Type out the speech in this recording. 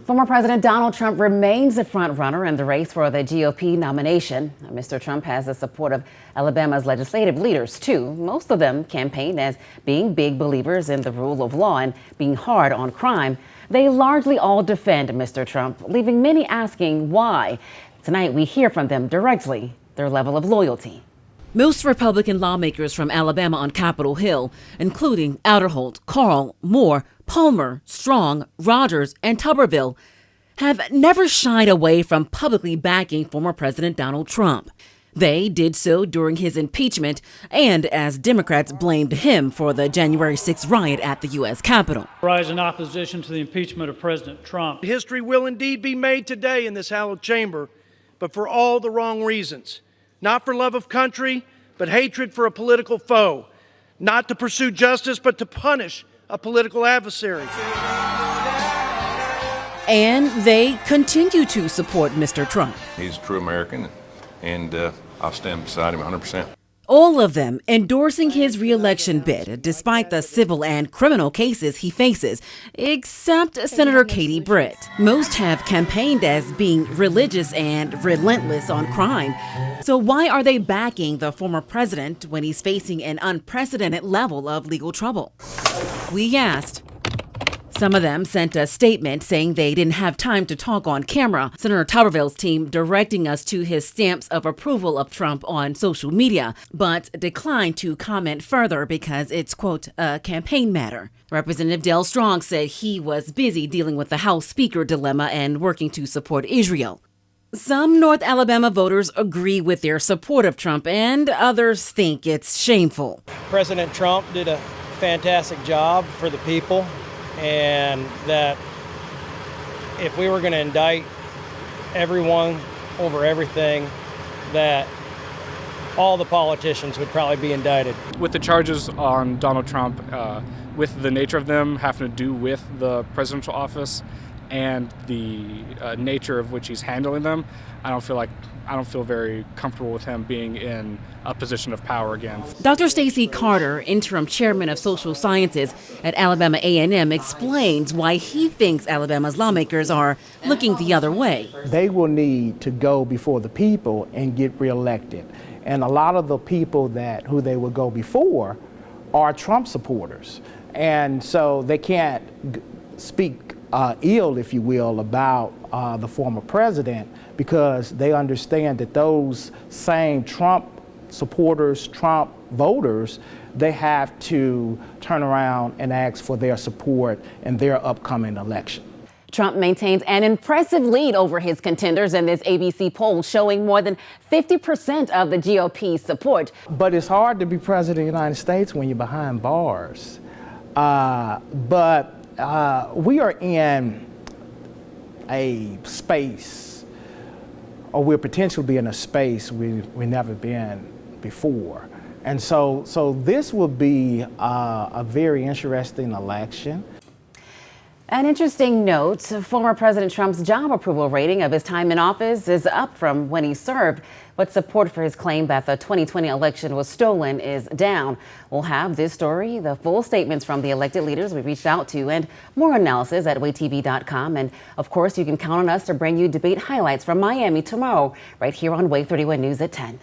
Former President Donald Trump remains the front-runner in the race for the GOP nomination. Mr. Trump has the support of Alabama's legislative leaders, too. Most of them campaigned as being big believers in the rule of law and being hard on crime. They largely all defend Mr. Trump, leaving many asking why. Tonight, we hear from them directly, their level of loyalty. Most Republican lawmakers from Alabama on Capitol Hill, including Outerholt, Carl, Moore, Palmer, Strong, Rogers, and Tuberville, have never shied away from publicly backing former President Donald Trump. They did so during his impeachment and as Democrats blamed him for the January 6th riot at the U.S. Capitol. Rise in opposition to the impeachment of President Trump. History will indeed be made today in this hallowed chamber, but for all the wrong reasons. Not for love of country, but hatred for a political foe. Not to pursue justice, but to punish a political adversary. And they continue to support Mr. Trump. He's a true American, and I'll stand beside him 100%. All of them endorsing his re-election bid, despite the civil and criminal cases he faces, except Senator Katie Britt. Most have campaigned as being religious and relentless on crime. So why are they backing the former president when he's facing an unprecedented level of legal trouble? We asked. Some of them sent a statement saying they didn't have time to talk on camera. Senator Tuberville's team directing us to his stamps of approval of Trump on social media, but declined to comment further because it's, quote, a campaign matter. Representative Dale Strong said he was busy dealing with the House Speaker dilemma and working to support Israel. Some North Alabama voters agree with their support of Trump, and others think it's shameful. President Trump did a fantastic job for the people. And that if we were going to indict everyone over everything, that all the politicians would probably be indicted. With the charges on Donald Trump, with the nature of them having to do with the presidential office and the nature of which he's handling them, I don't feel very comfortable with him being in a position of power again. Dr. Stacey Carter, interim chairman of social sciences at Alabama A&M, explains why he thinks Alabama's lawmakers are looking the other way. They will need to go before the people and get reelected. And a lot of the people who they will go before are Trump supporters. And so they can't speak ill, if you will, about the former president, because they understand that those same Trump supporters, Trump voters, they have to turn around and ask for their support in their upcoming election. Trump maintains an impressive lead over his contenders in this ABC poll, showing more than 50% of the GOP's support. But it's hard to be president of the United States when you're behind bars. But we are in a space, or we're potentially be in a space we've never been before. And so this will be a very interesting election. An interesting note, former President Trump's job approval rating of his time in office is up from when he served, but support for his claim that the 2020 election was stolen is down. We'll have this story, the full statements from the elected leaders we reached out to, and more analysis at WaveTV.com. And of course, you can count on us to bring you debate highlights from Miami tomorrow, right here on Wave 31 News at 10.